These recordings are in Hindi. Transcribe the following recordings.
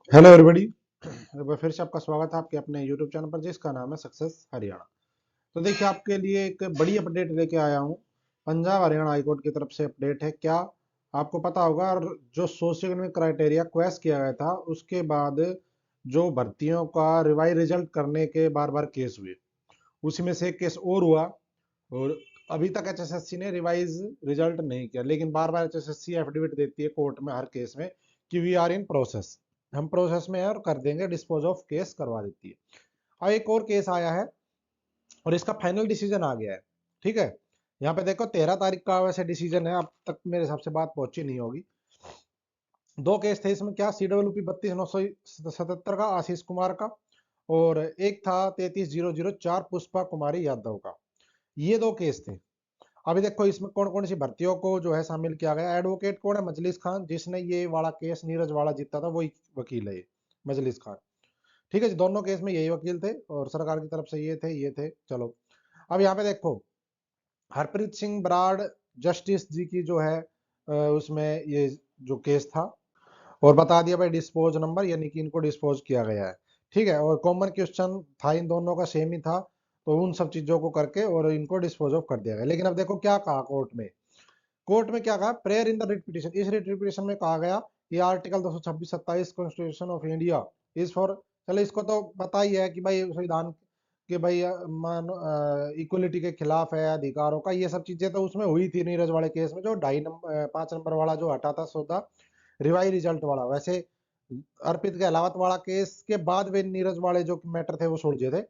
Hello everybody. एक बार फिर से आपका स्वागत है आपके अपने यूट्यूब चैनल पर जिसका नाम है सक्सेस हरियाणा। तो देखिए आपके लिए एक बड़ी अपडेट लेके आया हूँ। पंजाब हरियाणा हाईकोर्ट की तरफ से अपडेट है। क्या आपको पता होगा, और जो सोशियो इकोनॉमिक क्राइटेरिया क्वेश्चन किया गया था उसके बाद जो भर्तियों का रिवाइज रिजल्ट करने के बार बार केस हुए, उसी में से एक केस और हुआ। और अभी तक एचएसएससी ने रिवाइज रिजल्ट नहीं किया, लेकिन बार बार एचएसएससी एफिडेविट देती है कोर्ट में हर केस में कि वी आर इन प्रोसेस, हम प्रोसेस में है और कर देंगे, डिस्पोज ऑफ केस करवा देती है। अब एक और केस आया है और इसका फाइनल डिसीजन आ गया है। ठीक है, यहाँ पे देखो 13 तारीख का वैसे डिसीजन है, अब तक मेरे हिसाब से बात पहुंची नहीं होगी। दो केस थे इसमें, क्या CWP 32,977 का आशीष कुमार का, और एक था 33,004 पुष्पा कुमारी यादव का। ये दो केस थे। अभी देखो इसमें कौन कौन सी भर्तियों को जो है शामिल किया गया। एडवोकेट कौन है? मजलिस खान, जिसने ये वाला केस नीरज वाला जीता था, वही वकील है ये, मजलिस खान। ठीक है जी, दोनों केस में यही वकील थे और सरकार की तरफ से ये थे। चलो, अब यहाँ पे देखो हरप्रीत सिंह बराड़ जस्टिस जी की जो है उसमें ये जो केस था, और बता दिया भाई डिस्पोज नंबर, यानी कि इनको डिस्पोज किया गया है। ठीक है, और कॉमन क्वेश्चन था इन दोनों का सेम ही था, तो उन सब चीजों को करके और इनको डिस्पोज ऑफ कर दिया गया। लेकिन अब देखो क्या कहा कोर्ट में क्या कहा, prayer in the writ petition, इस रिट पिटीशन में कहा गया कि article 226-27 constitution of India is for, चलो इसको तो पता ही है कि भाई संविधान के भाई इक्वलिटी के खिलाफ है, अधिकारों का, ये सब चीजें तो उसमें हुई थी नीरज वाले केस में, जो 5 नंबर वाला जो हटा था सौदा रिवाइज रिजल्ट वाला। वैसे अर्पित के अलावत वाला केस के बाद वे नीरज वाले जो मैटर थे वो सुलझे थे।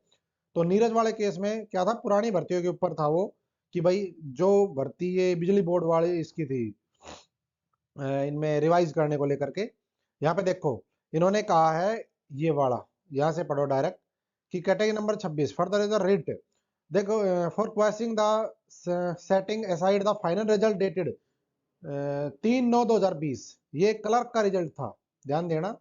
तो नीरज वाले केस में क्या था, पुरानी भर्तियों के ऊपर था वो, कि भाई जो भर्ती ये बिजली बोर्ड वाले इसकी थी, इनमें रिवाइज करने को लेकर के, यहाँ पे देखो इन्होंने कहा है, ये वाला यहाँ से पढ़ो डायरेक्ट, कि category number 26 further is the writ, देखो for questioning the setting aside the final result dated 3/9/2020, ये क्लर्क का रिजल्ट था, ध्यान देना,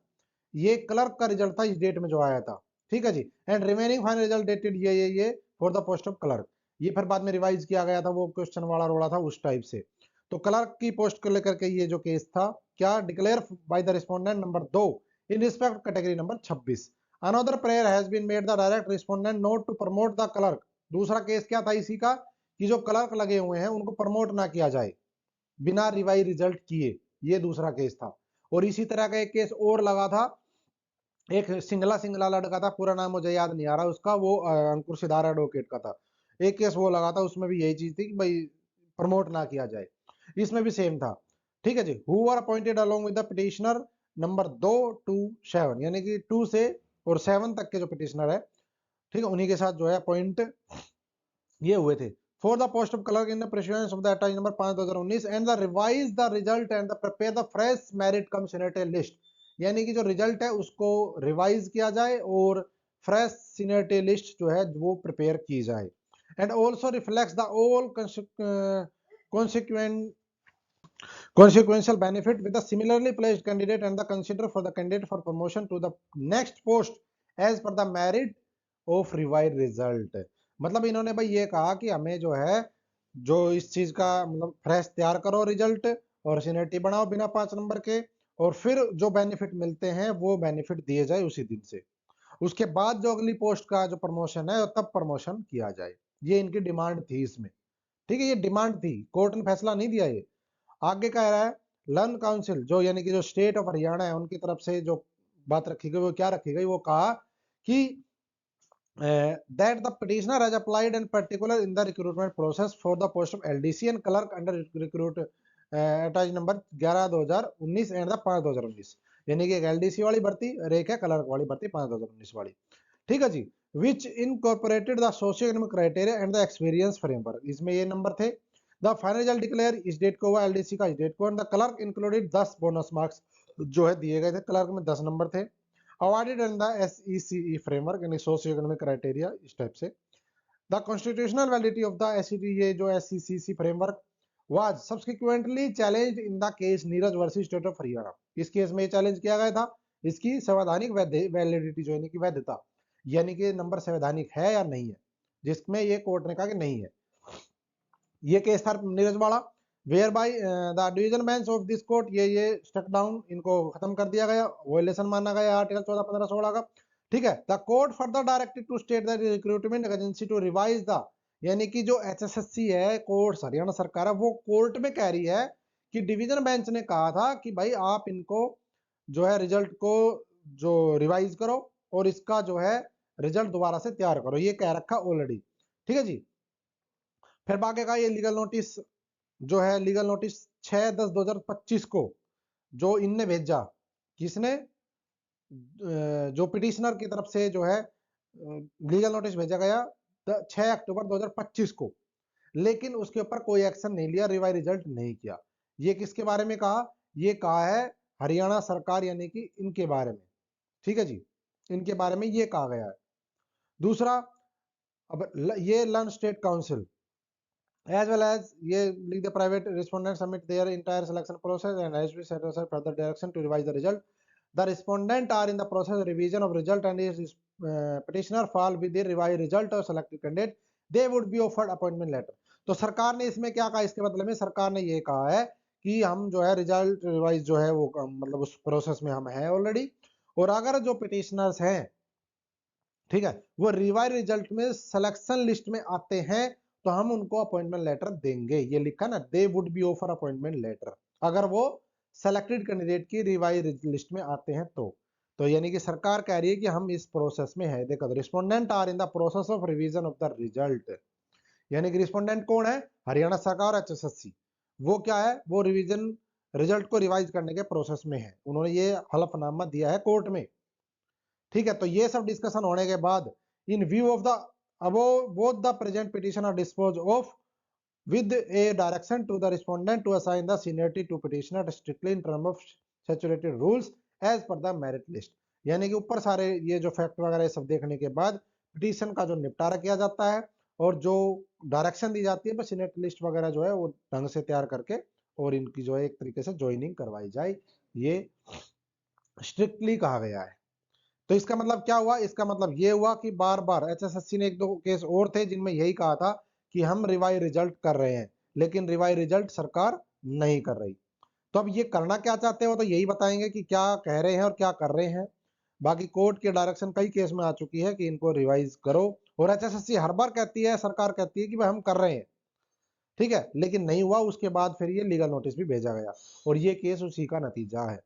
ये क्लर्क का रिजल्ट था इस डेट में जो आया था। ठीक है जी, and remaining final result dated ये for the post of clerk, ये फिर बाद में रिवाइज किया गया था, वो क्वेश्चन वाला रोड़ा था उस टाइप से। तो क्लर्क की पोस्ट को लेकर के ये जो केस था, क्या declare by the respondent number 2 in respect category number 26, another prayer has been made the direct respondent not to promote the clerk. दूसरा केस क्या था इसी का, कि जो क्लर्क लगे हुए हैं उनको प्रमोट ना किया जाए बिना रिवाइज रिजल्ट किए, ये दूसरा केस था। और इसी तरह का एक केस और लगा था, एक सिंगला सिंगला लड़का था, पूरा नाम मुझे याद नहीं आ रहा उसका, वो अंकुर सिदार एडवोकेट का था। एक केस वो लगा था, उसमें भी यही चीज थी कि भाई प्रमोट ना किया जाए, इसमें भी सेम था। ठीक है जी, who are appointed along with the petitioner number 2 to 7, यानी कि 2 से और 7 तक के जो पिटिशनर है, ठीक है, उन्हीं के साथ जो है अपॉइंट ये हुए थे, for the post of clerk in the precedence of the attorney number 5/2019 and the revise the result and the prepare the fresh merit come seniority list, यानी कि जो रिजल्ट है उसको रिवाइज किया जाए और फ्रेश सीनियरिटी लिस्ट जो है वो प्रिपेयर की जाए, and also reflects the all consequent consequential benefit with a similarly placed candidate and the consider for the candidate for promotion to the next post as per the merit of revised result। मतलब इन्होंने भाई ये कहा कि हमें जो है, जो इस चीज का मतलब फ्रेश तैयार करो रिजल्ट और सीनियरिटी बनाओ बिना 5 नंबर के, और फिर जो बेनिफिट मिलते हैं वो बेनिफिट दिए जाए उसी दिन से, उसके बाद जो अगली पोस्ट का जो प्रमोशन है तब प्रमोशन किया जाए। ये इनकी डिमांड थी इसमें। ठीक है, ये डिमांड थी, कोर्ट ने फैसला नहीं दिया ये। आगे कह रहा है, लर्न काउंसिल जो यानी कि जो स्टेट ऑफ हरियाणा है उनकी तरफ से जो बात रखी गई वो क्या रखी गई, वो कहा कि that the petitioner has applied in particular in the recruitment process for the post of LDC and clerk under recruit attach number 11/2019 and the 5/2019, यानी कि एक LDC वाली भर्ती और एक है क्लर्क वाली भर्ती 5/2019 वाली। ठीक है जी, which incorporated the socio economic criteria and the experience framework, इसमें ये नंबर थे। द फाइनल रिजल्ट डिक्लेयर इस डेट को हुआ, एलडीसी का इस डेट को, and the clerk included 10 bonus marks जो है दिए गए थे, क्लर्क में 10 नंबर थे, अवॉर्डेड इन द एसईसीई फ्रेमवर्क यानी सोशियो इकोनॉमिक क्राइटेरिया इस टाइप से। The constitutional validity of the SET, ये जो SECC framework was subsequently challenged in the case Neeraj versus state of Haryana, इस केस में चैलेंज किया गया था इसकी संवैधानिक वैलिडिटी जो यानी कि वैधता, यानी कि नंबर संवैधानिक है या नहीं है, जिसमें ये कोर्ट ने कहा कि नहीं है। ये केस था नीरज वाला, whereby the division bench of this court, ये स्टक डाउन, इनको खत्म कर दिया गया, वोलेशन माना गया आर्टिकल 14, 15, 16 का। ठीक है, the court further directed to state the recruitment agency to revise the, यानी कि जो एचएसएससी है, कोर्ट हरियाणा सरकार है, वो कोर्ट में कह रही है कि डिवीजन बेंच ने कहा था कि भाई आप इनको जो है रिजल्ट को जो रिवाइज करो और इसका जो है रिजल्ट दोबारा से तैयार करो, ये कह रखा ऑलरेडी। ठीक है जी। फिर बाकी का ये लीगल नोटिस जो है, लीगल नोटिस 6/10/2025 को जो इनने भेजा, किसने, जो पिटिशनर की तरफ से जो है लीगल नोटिस भेजा गया 6 अक्टूबर 2025 को, लेकिन उसके ऊपर कोई एक्शन नहीं लिया, रिवाइज रिजल्ट नहीं किया। ये किसके बारे में कहा, ये कहा है हरियाणा सरकार यानी कि इनके बारे में। ठीक है जी, इनके बारे में ये कहा गया है। दूसरा, अब ये learn state council as well as ये लिख the private respondent submit their entire selection process and has been satisfied further direction to revise the result. The respondent are in the process of revision of result and is petitioner fall with the revised result of selected candidate, they would be offered appointment letter. तो सरकार ने इसमें क्या कहा, इसके बदले में सरकार ने ये कहा है कि हम जो है रिजल्ट रिवाइज जो है वो मतलब उस प्रोसेस में हम हैं ऑलरेडी, और अगर जो पिटिशनर्स हैं, ठीक है, वो रिवाइज रिजल्ट में सिलेक्शन लिस्ट में आते हैं तो हम उनको अपॉइंटमेंट लेटर देंगे। ये लिखा ना, they would be offer appointment letter, अगर वो सेलेक्टेड कैंडिडेट की रिवाइज लिस्ट में आते हैं तो यानी कि सरकार कह रही है कि हम इस प्रोसेस में है। देखो, respondent are in the process of revision of the result, यानी कि रिस्पोंडेंट कौन है, हरियाणा सरकार एचएसएससी, वो क्या है, वो रिवीजन रिजल्ट को रिवाइज करने के प्रोसेस में है, उन्होंने ये हलफनामा दिया है कोर्ट में। ठीक है, तो ये सब डिस्कशन होने के बाद इन view of the above both the present petition are disposed of with a direction to the respondent to assign the seniority to petitioner strictly in terms of saturated rules as per the merit list, यानी कि ऊपर सारे ये जो फैक्ट वगैरह सब देखने के बाद पिटीशन का जो निपटारा किया जाता है और जो डायरेक्शन दी जाती है बस सीनियरिटी लिस्ट वगैरह जो है वो ढंग से तैयार करके और इनकी जो है एक तरीके से ज्वाइनिंग करवाई जाए, ये स्ट्रिक्टली कहा गया है। तो इसका मतलब क्या हुआ, इसका मतलब ये हुआ कि बार बार एचएसएससी ने एक दो केस और थे जिनमें यही कहा था कि हम रिवाइज रिजल्ट कर रहे हैं, लेकिन रिवाइज रिजल्ट सरकार नहीं कर रही। तो अब ये करना क्या चाहते हो, तो यही बताएंगे कि क्या कह रहे हैं और क्या कर रहे हैं। बाकी कोर्ट के डायरेक्शन कई केस में आ चुकी है कि इनको रिवाइज करो, और एचएसएससी हर बार कहती है, सरकार कहती है कि भाई हम कर रहे हैं, ठीक है, लेकिन नहीं हुआ। उसके बाद फिर ये लीगल नोटिस भी भेजा गया और ये केस उसी का नतीजा है।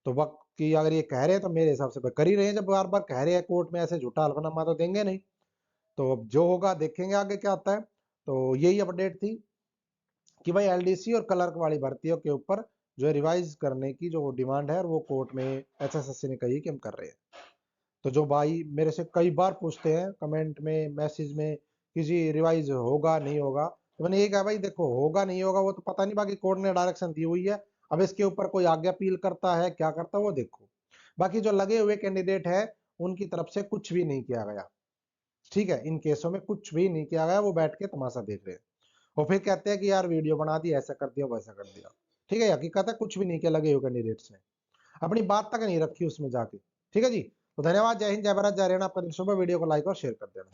तो वक्त की अगर ये कह रहे हैं तो मेरे हिसाब से कर ही रहे हैं, जब बार बार कह रहे हैं कोर्ट में, ऐसे झूठा हलफनामा तो देंगे नहीं। तो अब जो होगा देखेंगे आगे क्या होता है। तो यही अपडेट थी कि भाई एलडीसी और क्लर्क वाली भर्तियों के ऊपर जो रिवाइज करने की जो डिमांड है वो कोर्ट में एचएसएससी ने कही कि हम कर रहे हैं। तो जो भाई मेरे से कई बार पूछते हैं कमेंट में, मैसेज में, किसी रिवाइज होगा नहीं होगा, तो मैंने ये कहा भाई देखो, होगा नहीं होगा वो तो पता नहीं, बाकी कोर्ट ने डायरेक्शन दी हुई है, अब इसके ऊपर कोई आगे अपील करता है क्या करता है वो देखो। बाकी जो लगे हुए कैंडिडेट है उनकी तरफ से कुछ भी नहीं किया गया, ठीक है, इन केसों में कुछ भी नहीं किया गया, वो बैठ के तमाशा देख रहे हैं और फिर कहते हैं कि यार वीडियो बना दी, ऐसा कर दिया वैसा कर दिया। ठीक है, हकीकत है कुछ भी नहीं किया लगे हुए कैंडिडेट्स ने, अपनी बात तक नहीं रखी उसमें जाके। ठीक है जी, तो धन्यवाद, जय हिंद, जय भारत, जय हरियाणा। आपका दिन शुभ, वीडियो को लाइक और शेयर कर देना।